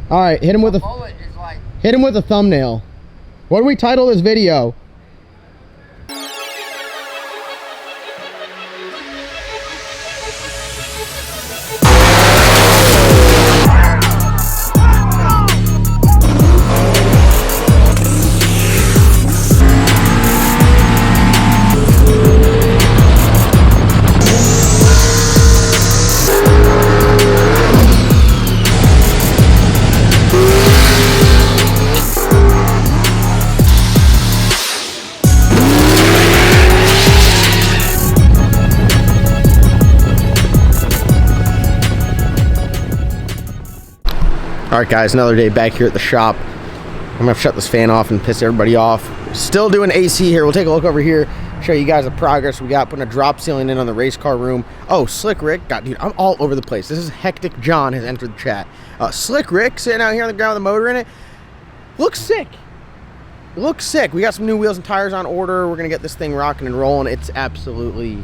All right, hit him with a bullet is like... hit him with a thumbnail. What do we title this video? All right, guys, another day back here at the shop. I'm gonna shut this fan off and piss everybody off. Still doing AC here. We'll take a look over here, show you guys the progress we got, putting a drop ceiling in on the race car room. Oh, Slick Rick, God, dude, I'm all over the place. This is Hectic John has entered the chat. Slick Rick sitting out here on the ground with the motor in it. Looks sick. Looks sick. We got some new wheels and tires on order. We're gonna get this thing rocking and rolling. It's absolutely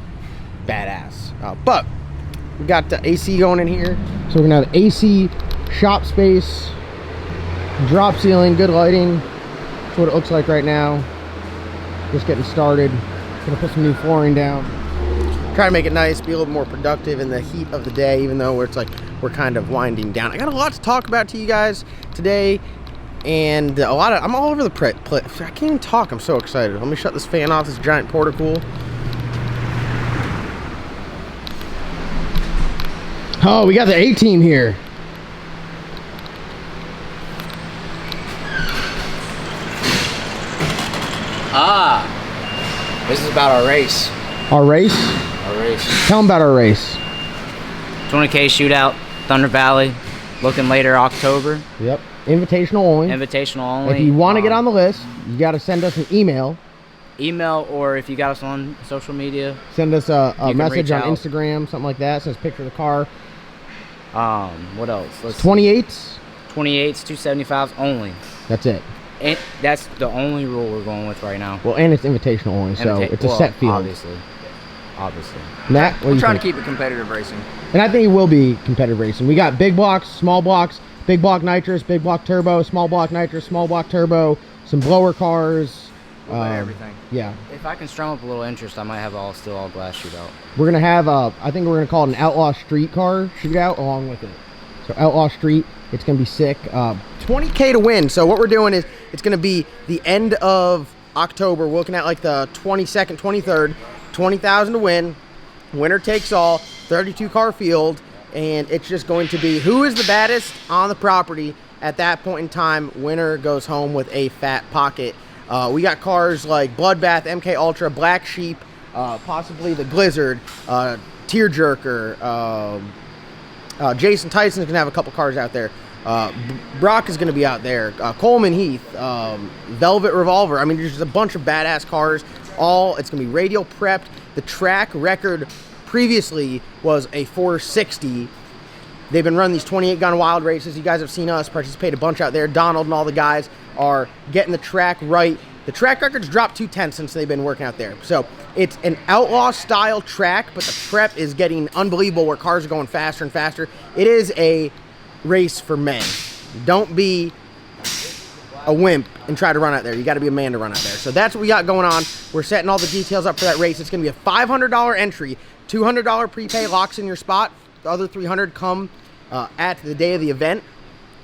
badass. But we got the AC going in here, so we're gonna have AC, shop space, drop ceiling, good lighting. That's what it looks like right now. Just getting started. Gonna put some new flooring down. Try to make it nice, be a little more productive in the heat of the day, even though it's like we're kind of winding down. I got a lot to talk about to you guys today, and I'm all over the place. I can't even talk, I'm so excited. Let me shut this fan off, this giant porta-cool. Oh, we got the A-team here. This is about our race. Our race? Our race. Tell them about our race. 20K shootout, Thunder Valley. Looking later October. Yep. Invitational only. Invitational only. If you want to get on the list, you got to send us an email. Email, or if you got us on social media, send us a message on Instagram, something like that. Send us a picture of the car. What else? 28s? 28s, 275s only. That's it. And that's the only rule we're going with right now. Well, and it's invitational only, so it's a set field. Obviously. Matt, we're trying to keep it competitive racing. And I think it will be competitive racing. We got big blocks, small blocks, big block nitrous, big block turbo, small block nitrous, small block turbo, some blower cars. Everything. Yeah. If I can strum up a little interest, I might have all glass shootout. We're going to have, I think we're going to call it an Outlaw Street car shootout along with it. So Outlaw Street, it's going to be sick. 20K to win. So what we're doing is it's going to be the end of October. We're looking at like the 22nd, 23rd, 20,000 to win. Winner takes all, 32 car field. And it's just going to be who is the baddest on the property at that point in time. Winner goes home with a fat pocket. We got cars like Bloodbath, MK Ultra, Black Sheep, possibly the Blizzard, Tearjerker, Jason Tyson's going to have a couple cars out there. Brock is going to be out there. Coleman Heath, Velvet Revolver. I mean, there's just a bunch of badass cars. It's going to be radial prepped. The track record previously was a 460. They've been running these 28 Gun Wild races. You guys have seen us participate a bunch out there. Donald and all the guys are getting the track right. The track record's dropped 2/10 since they've been working out there. So it's an outlaw style track, but the prep is getting unbelievable where cars are going faster and faster. It is a race for men. Don't be a wimp and try to run out there. You got to be a man to run out there. So that's what we got going on. We're setting all the details up for that race. It's going to be a $500 entry, $200 prepay locks in your spot. The other $300 come at the day of the event.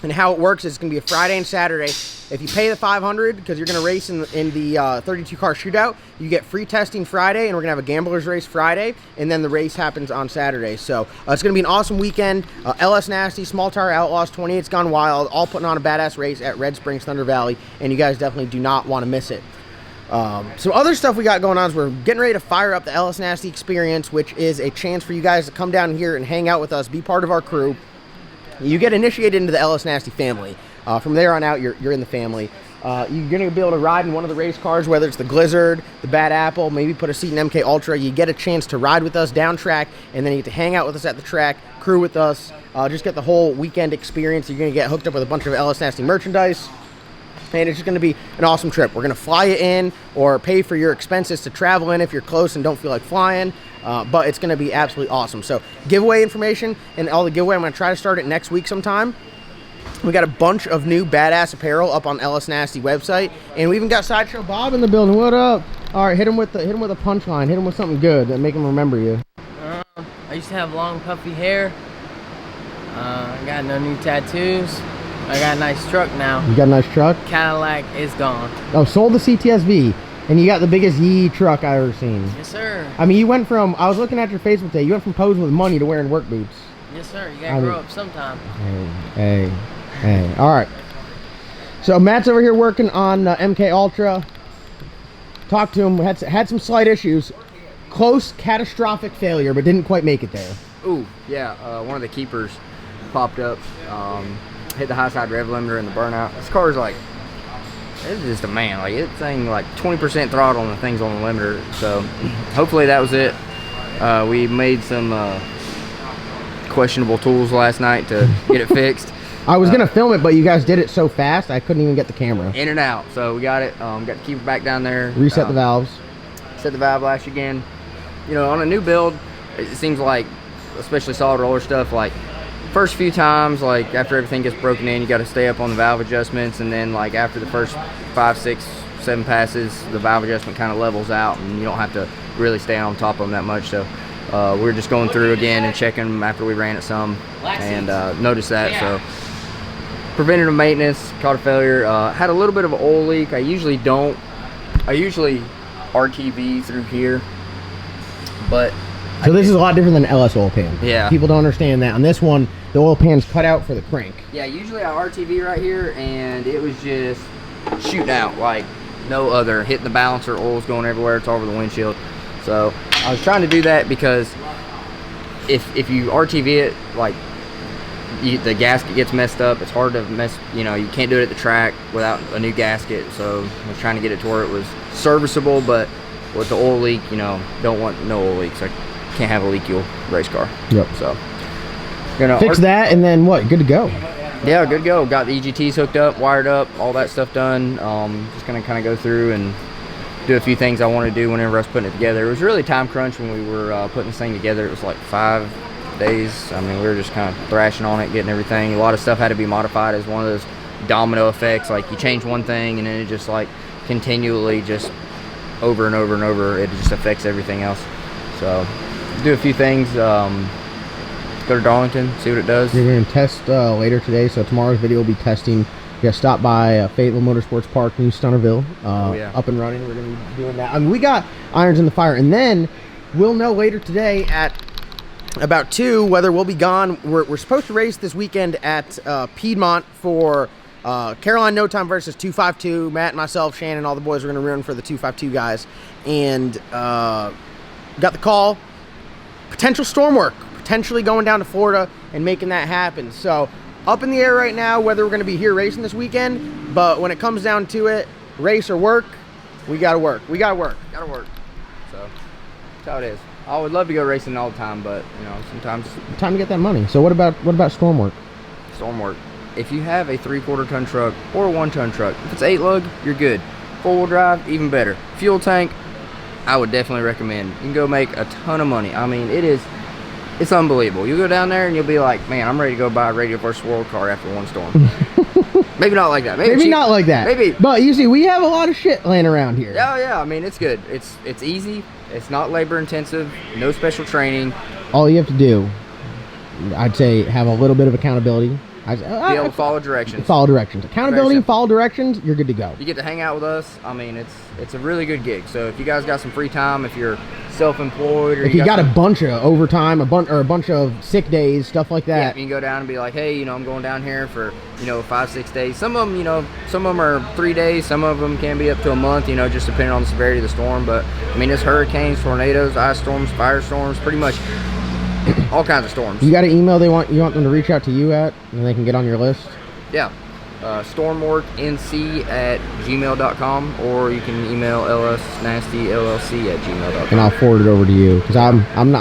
And how it works is it's going to be a Friday and Saturday. If you pay the $500 because you're going to race in the 32 car shootout, you get free testing Friday, and we're going to have a gambler's race Friday, and then the race happens on Saturday. So it's going to be an awesome weekend. LS Nasty, Small Tire Outlaws, 28's Gone Wild, all putting on a badass race at Red Springs, Thunder Valley, and you guys definitely do not want to miss it. Some other stuff we got going on is we're getting ready to fire up the LS Nasty Experience, which is a chance for you guys to come down here and hang out with us, be part of our crew. You get initiated into the LS Nasty family. From there on out, you're in the family. You're going to be able to ride in one of the race cars, whether it's the Blizzard, the Bad Apple, maybe put a seat in MK Ultra. You get a chance to ride with us down track, and then you get to hang out with us at the track, crew with us, just get the whole weekend experience. You're going to get hooked up with a bunch of LS Nasty merchandise, and it's just going to be an awesome trip. We're going to fly you in or pay for your expenses to travel in if you're close and don't feel like flying. But it's going to be absolutely awesome. So giveaway information and all the giveaway, I'm going to try to start it next week sometime. We got a bunch of new badass apparel up on LS Nasty website, and we even got Sideshow Bob in the building. What up? All right, hit him with a punchline. Hit him with something good that make him remember you. I used to have long puffy hair. I got no new tattoos. I got a nice truck now. You got a nice truck? Cadillac is gone. Oh, sold the CTSV, and you got the biggest yee truck I've ever seen. Yes, sir. I mean, you went from, I was looking at your Facebook today, you went from posing with money to wearing work boots. Yes, sir. You gotta grow up sometime. Hey. All right. So Matt's over here working on MK Ultra. Talked to him, had some slight issues. Close catastrophic failure, but didn't quite make it there. Ooh, yeah, one of the keepers popped up, hit the high side rev limiter and the burnout. This car's like, it's just a man, like it's saying like 20% throttle and the thing's on the limiter. So hopefully that was it. We made some questionable tools last night to get it fixed. I was gonna film it, but you guys did it so fast I couldn't even get the camera. In and out, so we got it. Got the keeper back down there. Reset the valves. Set the valve lash again. You know, on a new build, it seems like, especially solid roller stuff, like first few times, like after everything gets broken in, you got to stay up on the valve adjustments, and then like after the first 5, 6, 7 passes, the valve adjustment kind of levels out, and you don't have to really stay on top of them that much. So we're just going through again and checking them after we ran it some, and noticed that. So preventative maintenance, caught a failure, had a little bit of an oil leak. I usually RTV through here, but so this is a lot different than LS oil pan. Yeah. People don't understand that. On this one, the oil pan's cut out for the crank. Yeah, usually I RTV right here, and it was just shooting out like no other. Hitting the balancer, oil's going everywhere. It's all over the windshield. So I was trying to do that because if you RTV it, like the gasket gets messed up. It's hard to mess. You know, you can't do it at the track without a new gasket. So I was trying to get it to where it was serviceable, but with the oil leak, you know, don't want no oil leaks. I can't have a leaky race car. Yep. So gonna fix that, and then what? Good to go. Yeah, good to go. Got the EGTs hooked up, wired up, all that stuff done. Just gonna kind of go through and do a few things I want to do whenever I was putting it together. It was really time crunch when we were putting this thing together. It was like 5 days. I mean, we were just kind of thrashing on it, getting everything. A lot of stuff had to be modified as one of those domino effects. Like you change one thing and then it just like continually just over and over and over, it just affects everything else. So do a few things, go to Darlington, see what it does. You're going to test later today, so tomorrow's video will be testing. You got to stop by Fayetteville Motorsports Park, New Stunnerville, up and running. We're going to be doing that. I mean, we got irons in the fire, and then we'll know later today at about 2 whether we'll be gone. We're supposed to race this weekend at Piedmont for Caroline No Time versus 252. Matt, myself, Shannon, all the boys are going to run for the 252 guys. And got the call, potential storm work, potentially going down to Florida and making that happen. So up in the air right now whether we're going to be here racing this weekend, but when it comes down to it, race or work, we got to work. We got to work. Got to work. So that's how it is. I would love to go racing all the time, but you know, sometimes time to get that money. So what about storm work? Storm work. If you have a 3/4 ton truck or a 1 ton truck, if it's 8 lug, you're good. 4-wheel drive, even better. Fuel tank, I would definitely recommend. You can go make a ton of money. I mean, it's unbelievable. You go down there and you'll be like, man, I'm ready to go buy a Radio vs. World car after one storm. Maybe not like that. Maybe not like that. Maybe. But you see, we have a lot of shit laying around here. Yeah. I mean, it's good. It's easy. It's not labor intensive. No special training. All you have to do, I'd say, have a little bit of accountability. Be able to follow directions. Follow directions. Accountability, follow directions, you're good to go. You get to hang out with us. I mean, it's a really good gig. So if you guys got some free time, if you're self-employed, or if you got a bunch of overtime, a bunch of sick days, stuff like that, yeah, you can go down and be like, hey, you know, I'm going down here for 5-6 days. Some of them, you know, some of them are 3 days. Some of them can be up to a month. You know, just depending on the severity of the storm. But I mean, it's hurricanes, tornadoes, ice storms, firestorms, pretty much all kinds of storms. You got an email you want them to reach out to you at, and they can get on your list? Yeah. stormworknc@gmail.com, or you can email lsnastyllc@gmail.com. And I'll forward it over to you, because I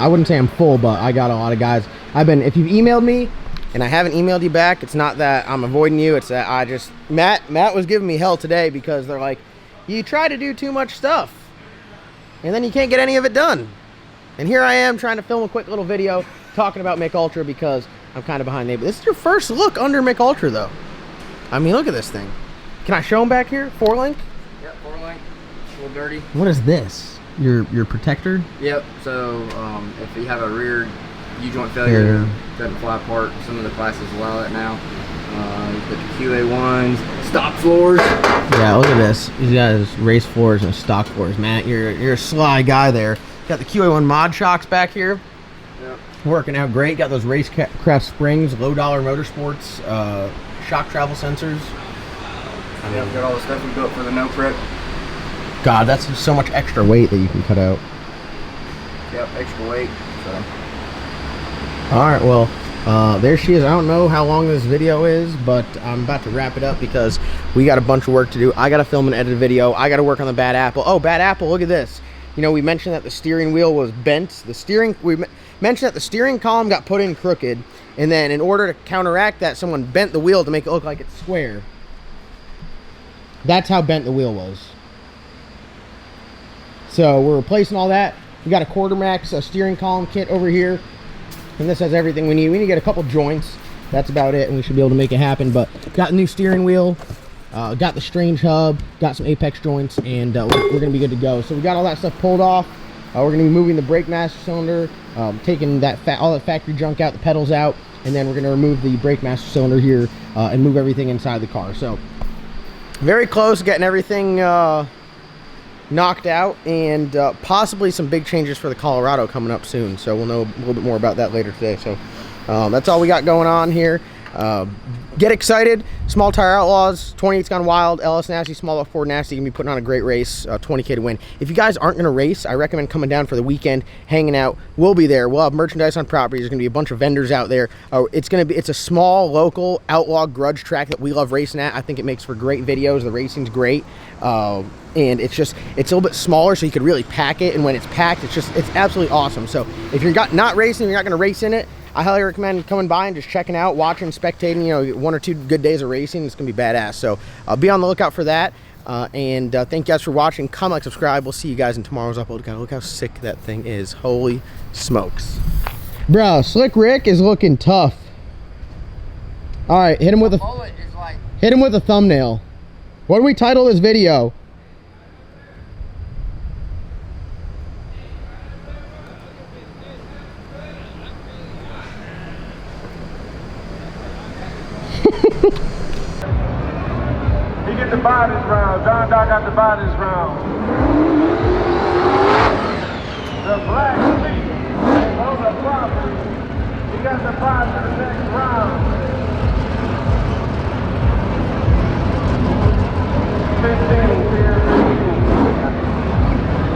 wouldn't say I'm full, but I got a lot of guys. If you've emailed me and I haven't emailed you back, it's not that I'm avoiding you, it's that Matt was giving me hell today because they're like, you try to do too much stuff and then you can't get any of it done. And here I am trying to film a quick little video talking about MK Ultra because I'm kind of behind Nate. But this is your first look under Mick Ultra, though. I mean, look at this thing. Can I show them back here? 4-link? Yep, 4-link. A little dirty. What is this? Your protector? Yep. So if you have a rear U-joint failure, it doesn't fly apart. Some of the classes allow that now. You put the QA1s, stock floors. Yeah, look at this. These guys race floors and stock floors, man. You're a sly guy there. Got the QA1 mod shocks back here. Yep. Working out great. Got those racecraft springs, low dollar motorsports, shock travel sensors. Yep, got all the stuff we built for the no prep. God, that's so much extra weight that you can cut out. Yep, extra weight. So. All right, well, there she is. I don't know how long this video is, but I'm about to wrap it up because we got a bunch of work to do. I got to film and edit a video. I got to work on the bad apple. Oh, bad apple, look at this. You know, we mentioned that the steering wheel was bent. We mentioned that the steering column got put in crooked, and then in order to counteract that, someone bent the wheel to make it look like it's square. That's how bent the wheel was. So we're replacing all that. We got a quarter max steering column kit over here, and this has everything we need. We need to get a couple joints. That's about it, and we should be able to make it happen. But got a new steering wheel, got the strange hub, got some apex joints, and we're gonna be good to go. So we got all that stuff pulled off. We're gonna be moving the brake master cylinder, taking that all that factory junk out, the pedals out, and then we're gonna remove the brake master cylinder here and move everything inside the car. So very close to getting everything knocked out, and possibly some big changes for the Colorado coming up soon. So we'll know a little bit more about that later today. So that's all we got going on here. Get excited. Small Tire Outlaws, 28's Gone Wild, LS Nasty, Small Ford Nasty, gonna be putting on a great race, 20K to win. If you guys aren't gonna race, I recommend coming down for the weekend, hanging out. We'll be there. We'll have merchandise on property. There's gonna be a bunch of vendors out there. It's a small, local, outlaw grudge track that we love racing at. I think it makes for great videos. The racing's great. And it's a little bit smaller, so you could really pack it. And when it's packed, it's absolutely awesome. So if you're not racing, you're not gonna race in it, I highly recommend coming by and just checking out, watching, spectating. You know, 1 or 2 good days of racing. It's gonna be badass. So be on the lookout for that. And thank you guys for watching. Comment, like, subscribe. We'll see you guys in tomorrow's upload. God, look how sick that thing is. Holy smokes, bro! Slick Rick is looking tough. All right, hit him with a thumbnail. What do we title this video? He get to buy this round. John Doc got to buy this round. The black sheep on the property. He got to buy for the next round.